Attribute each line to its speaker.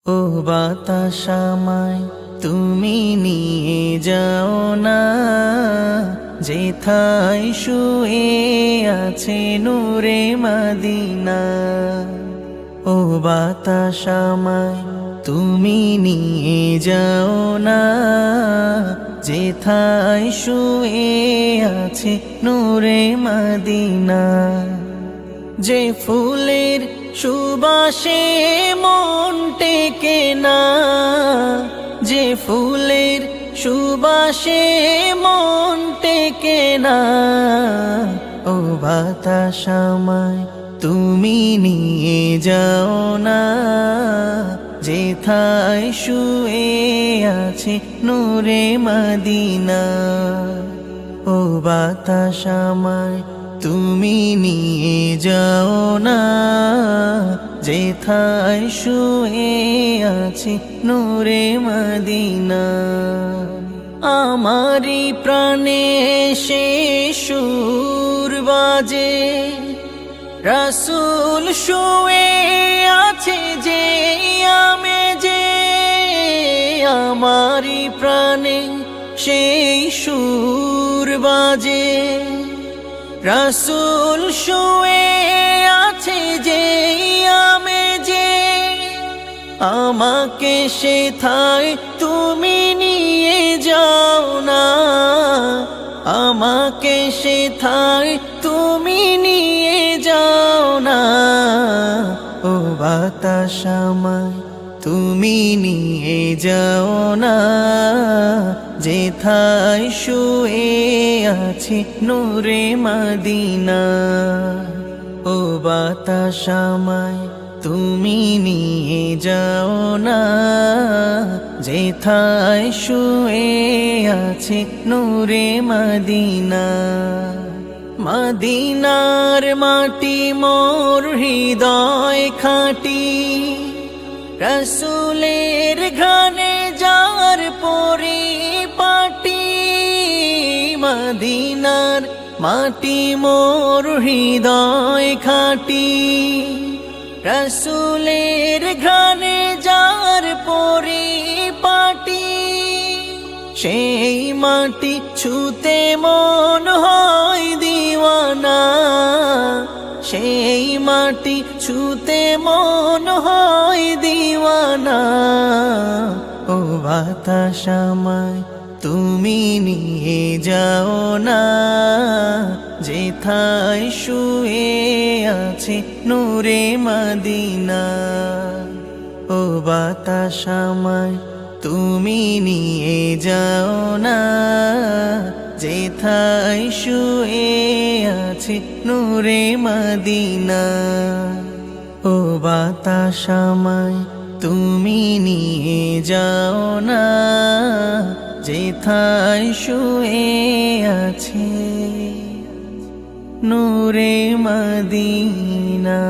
Speaker 1: ও বাতাস আমায় তুমি নিয়ে যাও না, যেথায় শুয়ে আছে নূরে মদিনা। ও বাতাস আমায় তুমি নিয়ে যাও না, যেথায় শুয়ে আছে নূরে মদিনা। যে ফুলের সুবাসে মন টেকে না, যে ফুলের সুবাসে মন টেকে না। ও বাতাস আমায় তুমি নিয়ে যাও না, যেথায় শুয়ে আছে নূরে মদিনা। ও বাতাস আমায় তুমি নিয়ে যাও না, যেথায় শুয়ে আছে নূরে মদিনা। আমারি প্রাণে সে সুর বাজে, রাসূল শুয়ে আছে যে আমেজে। আমারি প্রাণে সেই সুর বাজে, রাসূল শুয়ে আছে যে আমেজে। আমাকে সেথায় তুমি নিয়ে যাও না, আমাকে সেথায় তুমি নিয়ে যাও না। ও বাতাস আমায় তুমি নিয়ে যাও না, যেথায় শুয়ে আছে নূরে মদিনা। ও বাতাস আমায় তুমি নিয়ে যাও না, যেথায় শুয়ে আছে নূরে মদিনা। মদিনার মাটি মোর হৃদয় খাঁটি, রাসূলের ঘ্রাণে যার পরিপাটি। মদিনার মাটি মোর হৃদয় খাঁটি, রাসূলের ঘ্রাণে যার পরিপাটি। সেই মাটি ছুতে মন হয় দিওয়ানা, সেই মাটি ছুতে মন হয় দিওয়ানা। ও বাতাস আমায় তুমি নিয়ে যাও না, যেথায় শুয়ে আছে নূরে মদিনা। ও বাতাস আমায় তুমি নিয়ে যাও না, যেথায় শুয়ে আছে নূরে মদিনা। ও বাতাস আমায় তুমি নিয়ে যাও না, যেথায় শুয়ে আছে নূরে মদিনা।